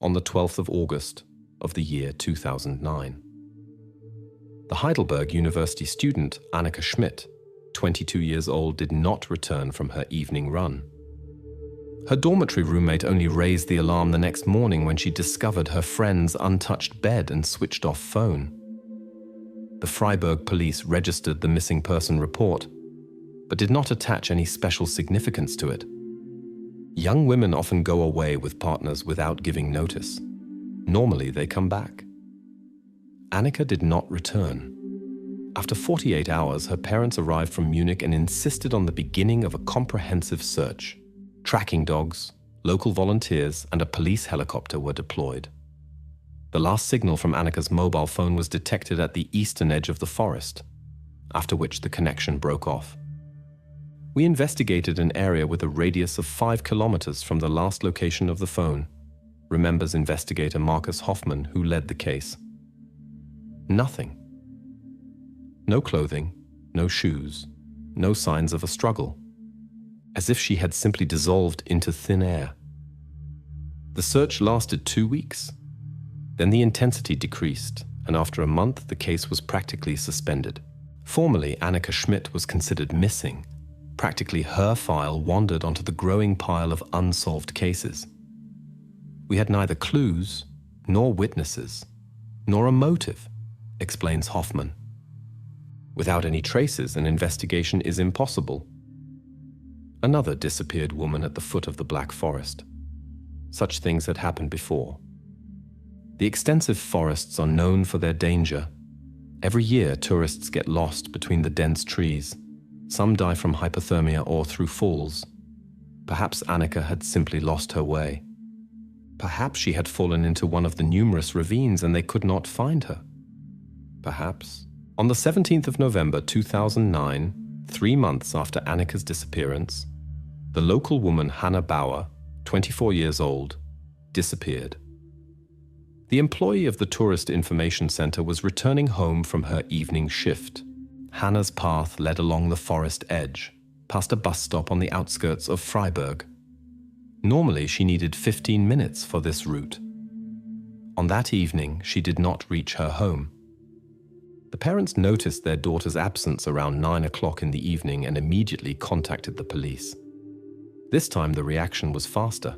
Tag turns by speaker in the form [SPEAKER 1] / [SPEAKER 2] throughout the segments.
[SPEAKER 1] on the 12th of August of the year 2009. The Heidelberg University student Annika Schmidt, 22 years old, did not return from her evening run. Her dormitory roommate only raised the alarm the next morning when she discovered her friend's untouched bed and switched-off phone. The Freiburg police registered the missing person report, but did not attach any special significance to it. Young women often go away with partners without giving notice. Normally, they come back. Annika did not return. After 48 hours, her parents arrived from Munich and insisted on the beginning of a comprehensive search. Tracking dogs, local volunteers, and a police helicopter were deployed. The last signal from Annika's mobile phone was detected at the eastern edge of the forest, after which the connection broke off. We investigated an area with a radius of 5 kilometers from the last location of the phone, remembers investigator Marcus Hoffman, who led the case. Nothing. No clothing, no shoes, no signs of a struggle, as if she had simply dissolved into thin air. The search lasted 2 weeks. Then the intensity decreased, and after a month, the case was practically suspended. Formerly, Annika Schmidt was considered missing. Practically her file wandered onto the growing pile of unsolved cases. We had neither clues, nor witnesses, nor a motive, explains Hoffman. Without any traces, an investigation is impossible. Another disappeared woman at the foot of the Black Forest. Such things had happened before. The extensive forests are known for their danger. Every year, tourists get lost between the dense trees. Some die from hypothermia or through falls. Perhaps Annika had simply lost her way. Perhaps she had fallen into one of the numerous ravines and they could not find her. Perhaps. On the 17th of November 2009, 3 months after Annika's disappearance, the local woman Hannah Bauer, 24 years old, disappeared. The employee of the Tourist Information Center was returning home from her evening shift. Hannah's path led along the forest edge, past a bus stop on the outskirts of Freiburg. Normally, she needed 15 minutes for this route. On that evening, she did not reach her home. The parents noticed their daughter's absence around 9 o'clock in the evening and immediately contacted the police. This time, the reaction was faster.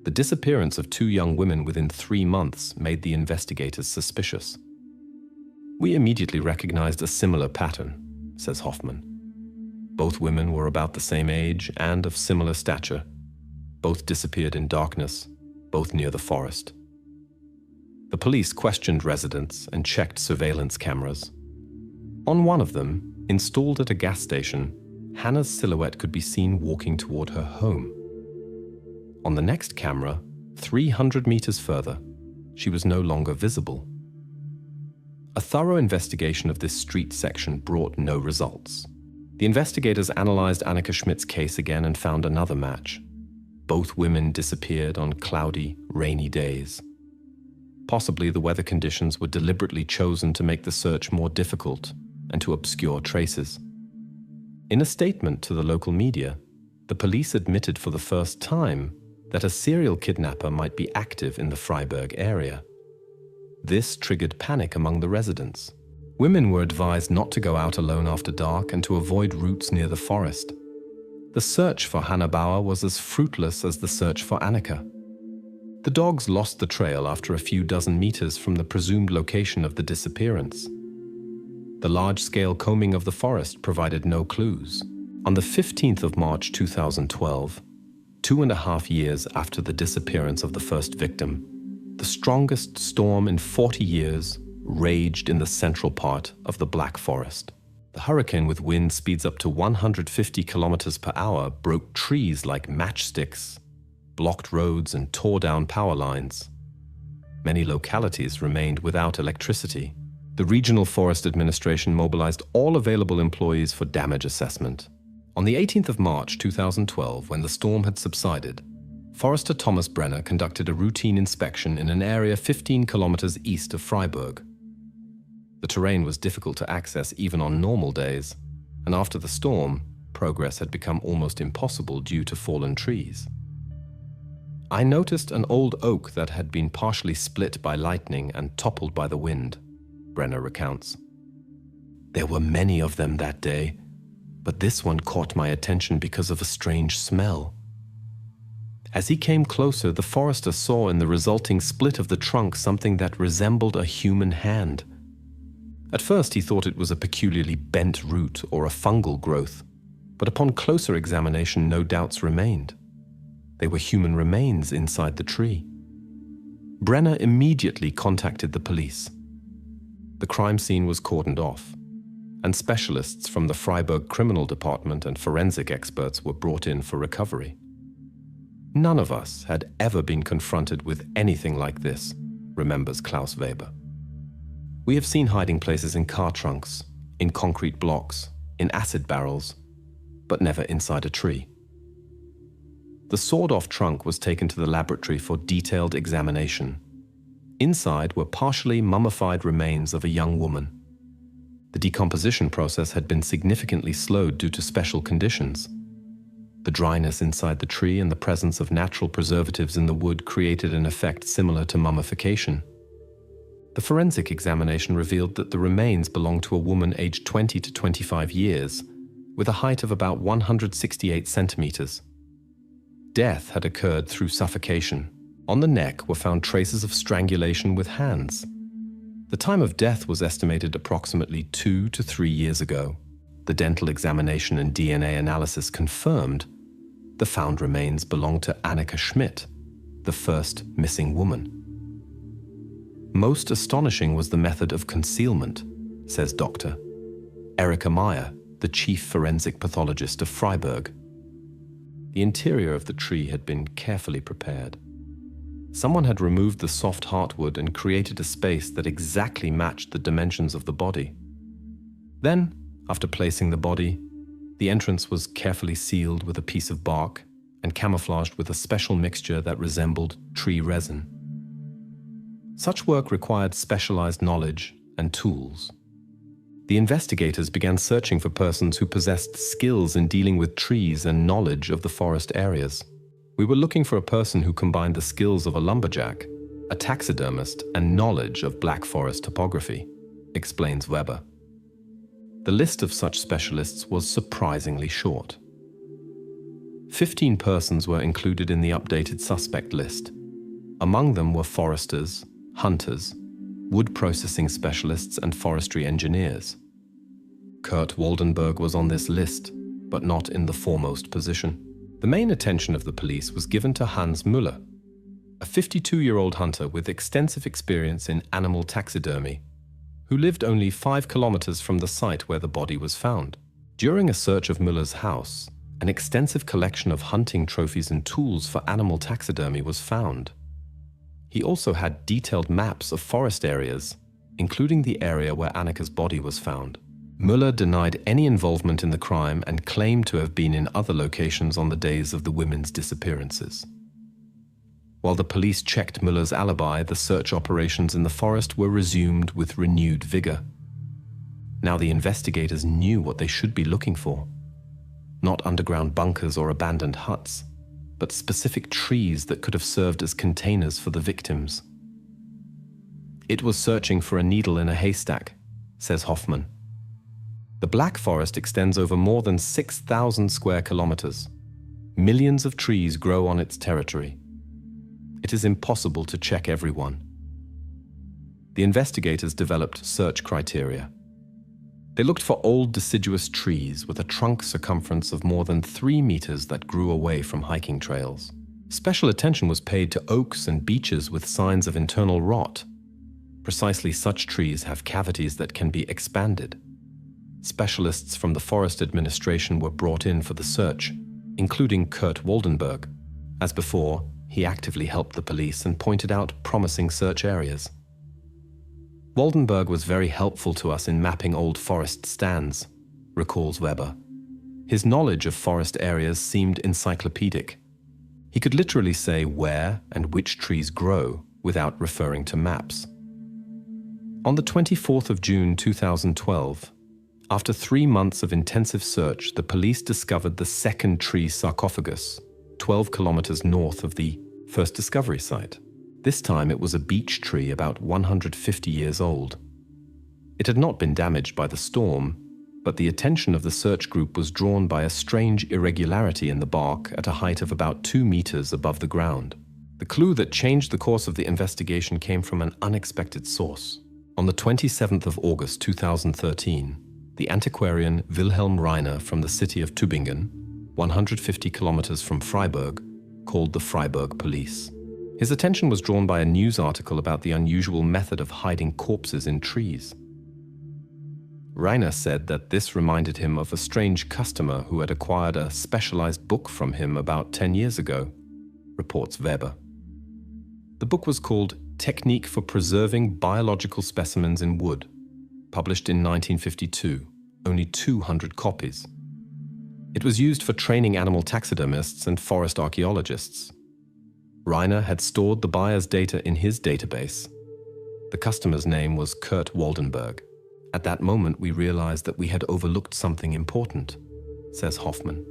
[SPEAKER 1] The disappearance of 2 young women within 3 months made the investigators suspicious. We immediately recognized a similar pattern, says Hoffman. Both women were about the same age and of similar stature. Both disappeared in darkness, both near the forest. The police questioned residents and checked surveillance cameras. On one of them, installed at a gas station, Hannah's silhouette could be seen walking toward her home. On the next camera, 300 meters further, she was no longer visible. A thorough investigation of this street section brought no results. The investigators analyzed Annika Schmidt's case again and found another match. Both women disappeared on cloudy, rainy days. Possibly the weather conditions were deliberately chosen to make the search more difficult and to obscure traces. In a statement to the local media, the police admitted for the first time that a serial kidnapper might be active in the Freiburg area. This triggered panic among the residents. Women were advised not to go out alone after dark and to avoid routes near the forest. The search for Hannah Bauer was as fruitless as the search for Annika. The dogs lost the trail after a few dozen meters from the presumed location of the disappearance. The large-scale combing of the forest provided no clues. On the 15th of March 2012, 2.5 years after the disappearance of the first victim, the strongest storm in 40 years raged in the central part of the Black Forest. The hurricane, with wind speeds up to 150 kilometers per hour, broke trees like matchsticks, blocked roads and tore down power lines. Many localities remained without electricity. The Regional Forest Administration mobilized all available employees for damage assessment. On the 18th of March 2012, when the storm had subsided, Forester Thomas Brenner conducted a routine inspection in an area 15 kilometers east of Freiburg. The terrain was difficult to access even on normal days, and after the storm, progress had become almost impossible due to fallen trees. "I noticed an old oak that had been partially split by lightning and toppled by the wind," Brenner recounts. "There were many of them that day, but this one caught my attention because of a strange smell. As he came closer, the forester saw in the resulting split of the trunk something that resembled a human hand. At first he thought it was a peculiarly bent root or a fungal growth, but upon closer examination no doubts remained. They were human remains inside the tree." Brenner immediately contacted the police. The crime scene was cordoned off, and specialists from the Freiburg Criminal Department and forensic experts were brought in for recovery. "None of us had ever been confronted with anything like this," remembers Klaus Weber. "We have seen hiding places in car trunks, in concrete blocks, in acid barrels, but never inside a tree." The sawed-off trunk was taken to the laboratory for detailed examination. Inside were partially mummified remains of a young woman. The decomposition process had been significantly slowed due to special conditions. The dryness inside the tree and the presence of natural preservatives in the wood created an effect similar to mummification. The forensic examination revealed that the remains belonged to a woman aged 20 to 25 years, with a height of about 168 centimeters. Death had occurred through suffocation. On the neck were found traces of strangulation with hands. The time of death was estimated approximately 2 to 3 years ago. The dental examination and DNA analysis confirmed the found remains belonged to Annika Schmidt, the first missing woman. "Most astonishing was the method of concealment," says Dr. Erika Meyer, the chief forensic pathologist of Freiburg. The interior of the tree had been carefully prepared. Someone had removed the soft heartwood and created a space that exactly matched the dimensions of the body. Then, after placing the body, the entrance was carefully sealed with a piece of bark and camouflaged with a special mixture that resembled tree resin. Such work required specialized knowledge and tools. The investigators began searching for persons who possessed skills in dealing with trees and knowledge of the forest areas. "We were looking for a person who combined the skills of a lumberjack, a taxidermist, and knowledge of Black Forest topography," explains Weber. The list of such specialists was surprisingly short. 15 persons were included in the updated suspect list. Among them were foresters, hunters, wood processing specialists, and forestry engineers. Kurt Waldenberg was on this list, but not in the foremost position. The main attention of the police was given to Hans Müller, a 52-year-old hunter with extensive experience in animal taxidermy, who lived only 5 kilometers from the site where the body was found. During a search of Müller's house, an extensive collection of hunting trophies and tools for animal taxidermy was found. He also had detailed maps of forest areas, including the area where Annika's body was found. Müller denied any involvement in the crime and claimed to have been in other locations on the days of the women's disappearances. While the police checked Müller's alibi, the search operations in the forest were resumed with renewed vigor. Now the investigators knew what they should be looking for. Not underground bunkers or abandoned huts, but specific trees that could have served as containers for the victims. "It was searching for a needle in a haystack," says Hoffman. The Black Forest extends over more than 6,000 square kilometers. Millions of trees grow on its territory. It is impossible to check everyone. The investigators developed search criteria. They looked for old deciduous trees with a trunk circumference of more than 3 meters that grew away from hiking trails. Special attention was paid to oaks and beeches with signs of internal rot. Precisely such trees have cavities that can be expanded. Specialists from the Forest Administration were brought in for the search, including Kurt Waldenberg. As before, he actively helped the police and pointed out promising search areas. "Waldenberg was very helpful to us in mapping old forest stands," recalls Weber. "His knowledge of forest areas seemed encyclopedic. He could literally say where and which trees grow without referring to maps." On the 24th of June 2012, after 3 months of intensive search, the police discovered the second tree sarcophagus, 12 kilometers north of the First discovery site. This time it was a beech tree about 150 years old. It had not been damaged by the storm, but the attention of the search group was drawn by a strange irregularity in the bark at a height of about 2 meters above the ground. The clue that changed the course of the investigation came from an unexpected source. On the 27th of August 2013, the antiquarian Wilhelm Reiner from the city of Tübingen, 150 kilometers from Freiburg, called the Freiburg police. His attention was drawn by a news article about the unusual method of hiding corpses in trees. Reiner said that this reminded him of a strange customer who had acquired a specialized book from him about 10 years ago, reports Weber. The book was called Technique for Preserving Biological Specimens in Wood, published in 1952, only 200 copies. It was used for training animal taxidermists and forest archaeologists. Reiner had stored the buyer's data in his database. The customer's name was Kurt Waldenberg. At that moment, we realized that we had overlooked something important, says Hoffman.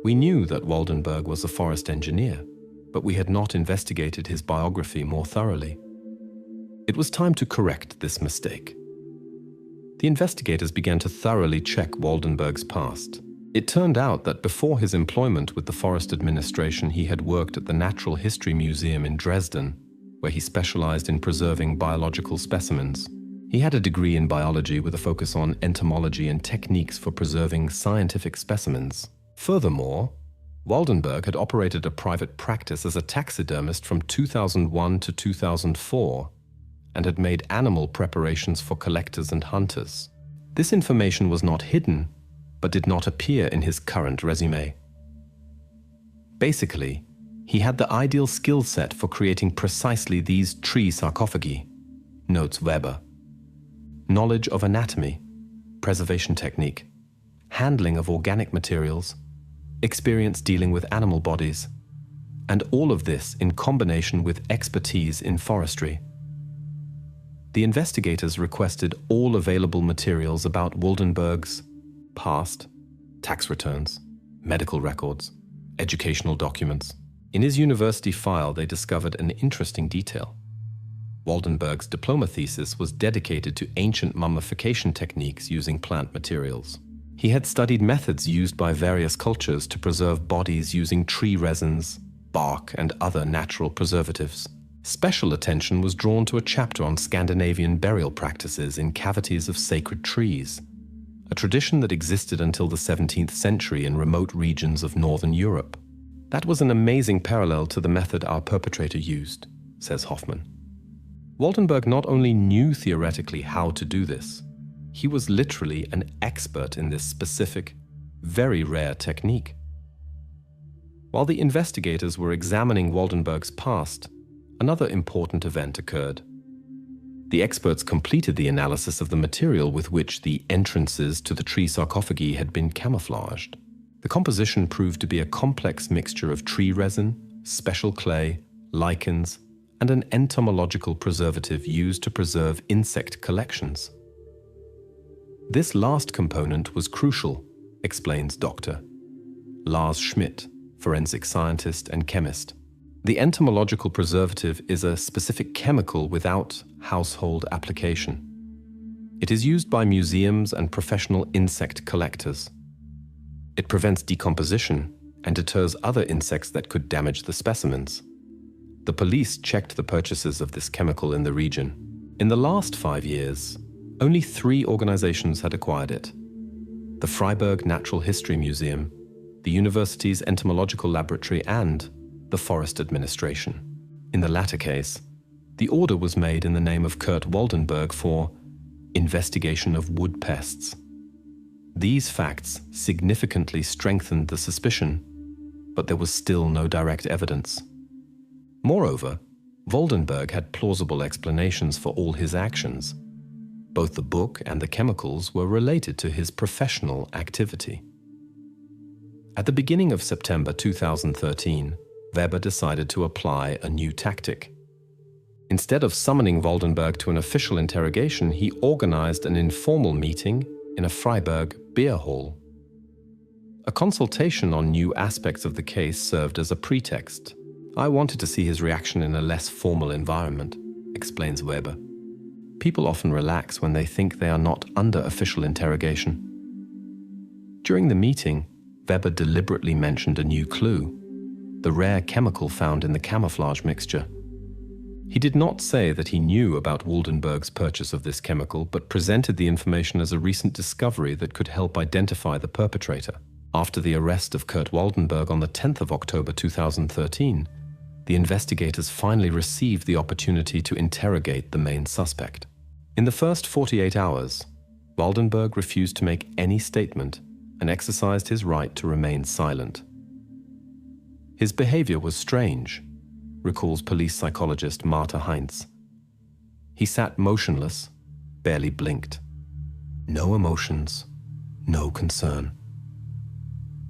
[SPEAKER 1] We knew that Waldenberg was a forest engineer, but we had not investigated his biography more thoroughly. It was time to correct this mistake. The investigators began to thoroughly check Waldenberg's past. It turned out that before his employment with the Forest Administration, he had worked at the Natural History Museum in Dresden, where he specialized in preserving biological specimens. He had a degree in biology with a focus on entomology and techniques for preserving scientific specimens. Furthermore, Waldenberg had operated a private practice as a taxidermist from 2001 to 2004 and had made animal preparations for collectors and hunters. This information was not hidden, but did not appear in his current resume. Basically, he had the ideal skill set for creating precisely these tree sarcophagi, notes Weber. Knowledge of anatomy, preservation technique, handling of organic materials, experience dealing with animal bodies, and all of this in combination with expertise in forestry. The investigators requested all available materials about Waldenberg's past, tax returns, medical records, educational documents. In his university file, they discovered an interesting detail. Waldenberg's diploma thesis was dedicated to ancient mummification techniques using plant materials. He had studied methods used by various cultures to preserve bodies using tree resins, bark, and other natural preservatives. Special attention was drawn to a chapter on Scandinavian burial practices in cavities of sacred trees, a tradition that existed until the 17th century in remote regions of northern Europe. That was an amazing parallel to the method our perpetrator used, says Hoffman. Waldenberg not only knew theoretically how to do this, he was literally an expert in this specific, very rare technique. While the investigators were examining Waldenberg's past, another important event occurred. The experts completed the analysis of the material with which the entrances to the tree sarcophagi had been camouflaged. The composition proved to be a complex mixture of tree resin, special clay, lichens, and an entomological preservative used to preserve insect collections. This last component was crucial, explains Dr. Lars Schmidt, forensic scientist and chemist. The entomological preservative is a specific chemical without household application. It is used by museums and professional insect collectors. It prevents decomposition and deters other insects that could damage the specimens. The police checked the purchases of this chemical in the region. In the last 5 years, only 3 organizations had acquired it: the Freiburg Natural History Museum, the university's entomological laboratory, and the Forest Administration. In the latter case, the order was made in the name of Kurt Waldenberg for investigation of wood pests. These facts significantly strengthened the suspicion, but there was still no direct evidence. Moreover, Waldenberg had plausible explanations for all his actions. Both the book and the chemicals were related to his professional activity. At the beginning of September 2013, Weber decided to apply a new tactic. Instead of summoning Waldenberg to an official interrogation, he organized an informal meeting in a Freiburg beer hall. A consultation on new aspects of the case served as a pretext. I wanted to see his reaction in a less formal environment, explains Weber. People often relax when they think they are not under official interrogation. During the meeting, Weber deliberately mentioned a new clue, the rare chemical found in the camouflage mixture. He did not say that he knew about Waldenberg's purchase of this chemical, but presented the information as a recent discovery that could help identify the perpetrator. After the arrest of Kurt Waldenberg on the 10th of October 2013, the investigators finally received the opportunity to interrogate the main suspect. In the first 48 hours, Waldenberg refused to make any statement and exercised his right to remain silent. His behavior was strange, recalls police psychologist Marta Heinz. He sat motionless, barely blinked. No emotions, no concern.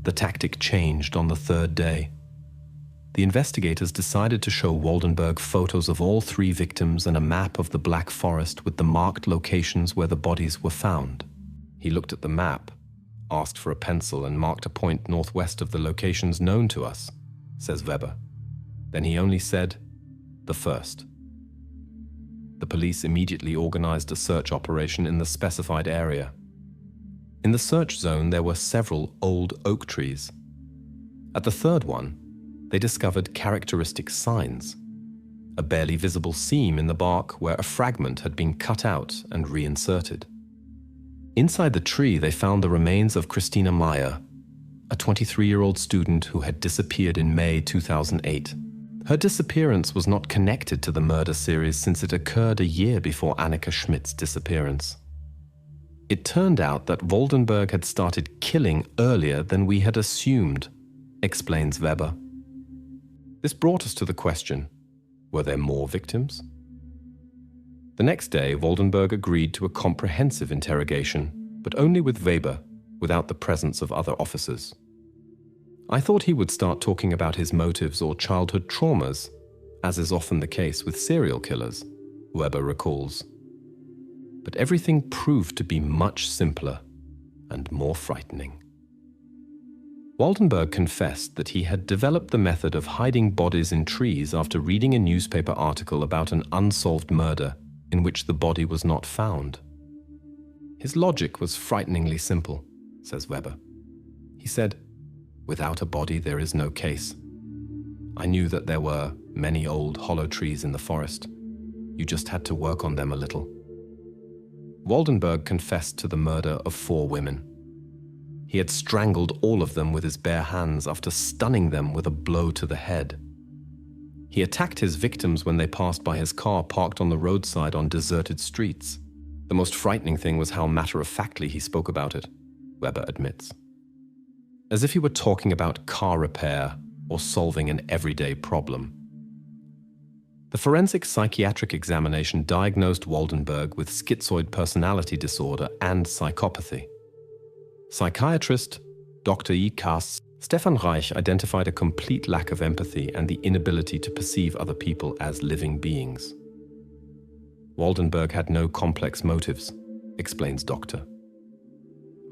[SPEAKER 1] The tactic changed on the third day. The investigators decided to show Waldenberg photos of all 3 victims and a map of the Black Forest with the marked locations where the bodies were found. He looked at the map, asked for a pencil, and marked a point northwest of the locations known to us, says Weber. Then he only said, "the first." The police immediately organized a search operation in the specified area. In the search zone, there were several old oak trees. At the third one, they discovered characteristic signs, a barely visible seam in the bark where a fragment had been cut out and reinserted. Inside the tree, they found the remains of Christina Meyer, a 23-year-old student who had disappeared in May 2008. Her disappearance was not connected to the murder series since it occurred a year before Annika Schmidt's disappearance. It turned out that Waldenberg had started killing earlier than we had assumed, explains Weber. This brought us to the question, were there more victims? The next day, Waldenberg agreed to a comprehensive interrogation, but only with Weber, without the presence of other officers. I thought he would start talking about his motives or childhood traumas, as is often the case with serial killers, Weber recalls. But everything proved to be much simpler and more frightening. Waldenberg confessed that he had developed the method of hiding bodies in trees after reading a newspaper article about an unsolved murder in which the body was not found. His logic was frighteningly simple, says Weber. He said, "Without a body, there is no case. I knew that there were many old hollow trees in the forest. You just had to work on them a little." Waldenberg confessed to the murder of 4 women. He had strangled all of them with his bare hands after stunning them with a blow to the head. He attacked his victims when they passed by his car parked on the roadside on deserted streets. The most frightening thing was how matter-of-factly he spoke about it, Weber admits. As if he were talking about car repair or solving an everyday problem. The forensic psychiatric examination diagnosed Waldenberg with schizoid personality disorder and psychopathy. Psychiatrist Dr. E.K.'s Stefan Reich identified a complete lack of empathy and the inability to perceive other people as living beings. Waldenberg had no complex motives, explains Dr.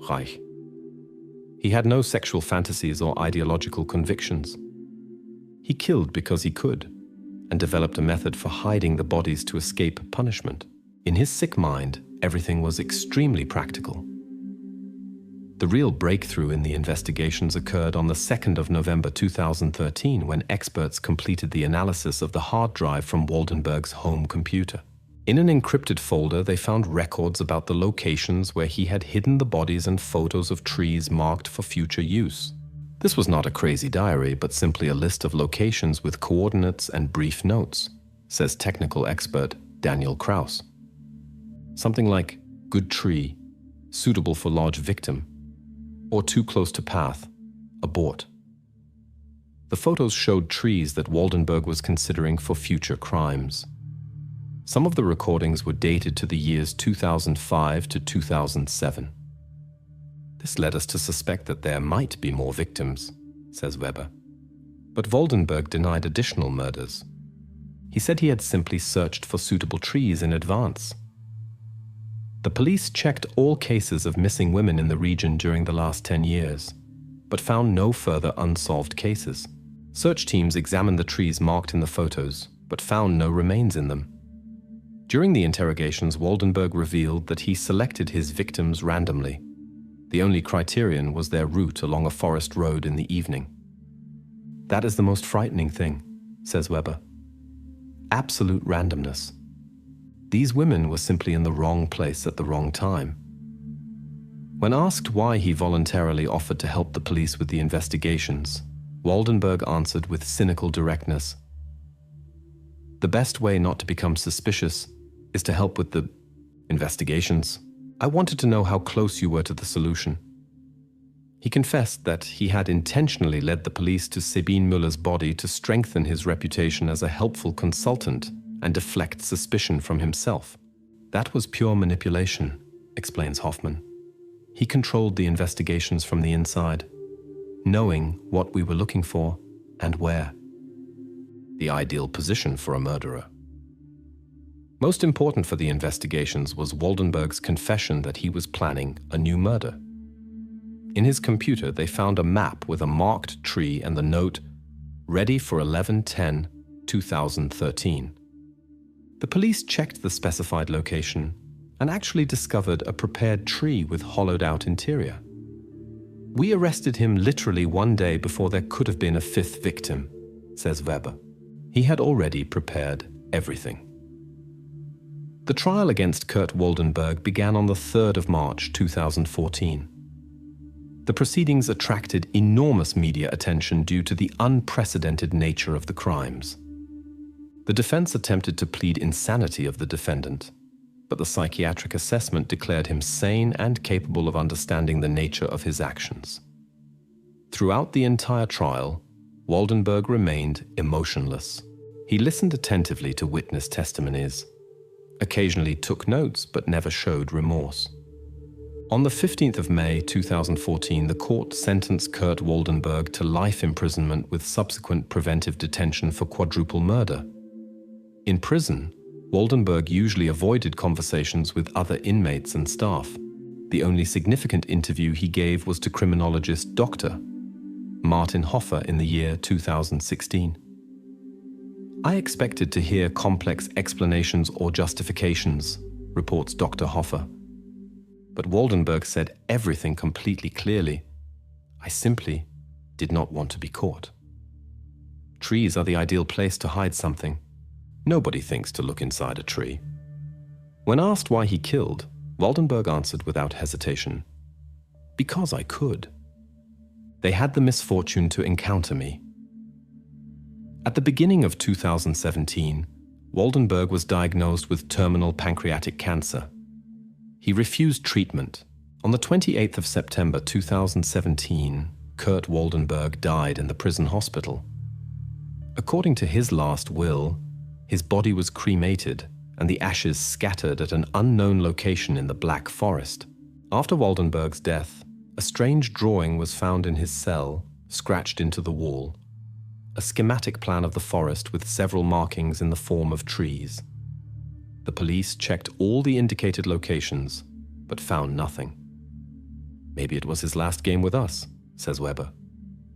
[SPEAKER 1] Reich. He had no sexual fantasies or ideological convictions. He killed because he could, and developed a method for hiding the bodies to escape punishment. In his sick mind, everything was extremely practical. The real breakthrough in the investigations occurred on the 2nd of November 2013 when experts completed the analysis of the hard drive from Waldenberg's home computer. In an encrypted folder, they found records about the locations where he had hidden the bodies and photos of trees marked for future use. This was not a crazy diary, but simply a list of locations with coordinates and brief notes, says technical expert Daniel Kraus. Something like, good tree, suitable for large victim, or too close to path, abort. The photos showed trees that Waldenberg was considering for future crimes. Some of the recordings were dated to the years 2005 to 2007. This led us to suspect that there might be more victims, says Weber. But Waldenberg denied additional murders. He said he had simply searched for suitable trees in advance. The police checked all cases of missing women in the region during the last 10 years, but found no further unsolved cases. Search teams examined the trees marked in the photos, but found no remains in them. During the interrogations, Waldenberg revealed that he selected his victims randomly. The only criterion was their route along a forest road in the evening. That is the most frightening thing, says Weber. Absolute randomness. These women were simply in the wrong place at the wrong time. When asked why he voluntarily offered to help the police with the investigations, Waldenberg answered with cynical directness, "The best way not to become suspicious is to help with the investigations. I wanted to know how close you were to the solution." He confessed that he had intentionally led the police to Sabine Müller's body to strengthen his reputation as a helpful consultant and deflect suspicion from himself. That was pure manipulation, explains Hoffman. He controlled the investigations from the inside, knowing what we were looking for and where. The ideal position for a murderer. Most important for the investigations was Waldenberg's confession that he was planning a new murder. In his computer, they found a map with a marked tree and the note, "Ready for 11/10/2013. The police checked the specified location and actually discovered a prepared tree with hollowed-out interior. "We arrested him literally one day before there could have been a fifth victim," says Weber. He had already prepared everything. The trial against Kurt Waldenberg began on the 3rd of March 2014. The proceedings attracted enormous media attention due to the unprecedented nature of the crimes. The defense attempted to plead insanity of the defendant, but the psychiatric assessment declared him sane and capable of understanding the nature of his actions. Throughout the entire trial, Waldenberg remained emotionless. He listened attentively to witness testimonies, occasionally took notes but never showed remorse. On the 15th of May 2014, the court sentenced Kurt Waldenberg to life imprisonment with subsequent preventive detention for quadruple murder. In prison, Waldenberg usually avoided conversations with other inmates and staff. The only significant interview he gave was to criminologist Dr. Martin Hoffer in the year 2016. "I expected to hear complex explanations or justifications," reports Dr. Hoffer. But Waldenberg said everything completely clearly. "I simply did not want to be caught." Trees are the ideal place to hide something. Nobody thinks to look inside a tree. When asked why he killed, Waldenberg answered without hesitation, "Because I could. They had the misfortune to encounter me." At the beginning of 2017, Waldenberg was diagnosed with terminal pancreatic cancer. He refused treatment. On the 28th of September 2017, Kurt Waldenberg died in the prison hospital. According to his last will, his body was cremated and the ashes scattered at an unknown location in the Black Forest. After Waldenberg's death, a strange drawing was found in his cell, scratched into the wall. A schematic plan of the forest with several markings in the form of trees. The police checked all the indicated locations, but found nothing. "Maybe it was his last game with us," says Weber,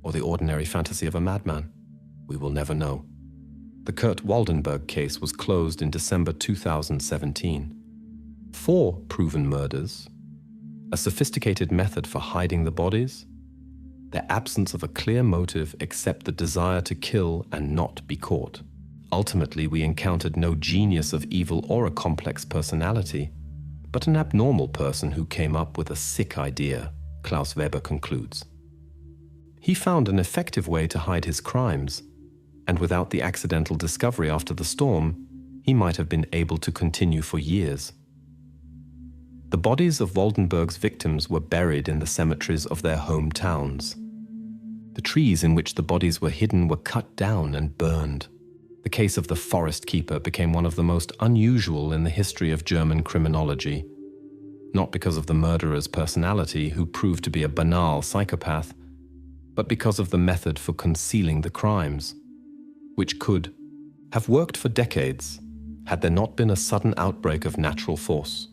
[SPEAKER 1] "or the ordinary fantasy of a madman. We will never know." The Kurt Waldenberg case was closed in December 2017. 4 proven murders, a sophisticated method for hiding the bodies, the absence of a clear motive except the desire to kill and not be caught. Ultimately, we encountered no genius of evil or a complex personality, but an abnormal person who came up with a sick idea, Klaus Weber concludes. He found an effective way to hide his crimes, and without the accidental discovery after the storm, he might have been able to continue for years. The bodies of Waldenberg's victims were buried in the cemeteries of their hometowns. The trees in which the bodies were hidden were cut down and burned. The case of the forest keeper became one of the most unusual in the history of German criminology, not because of the murderer's personality, who proved to be a banal psychopath, but because of the method for concealing the crimes, which could have worked for decades had there not been a sudden outbreak of natural force.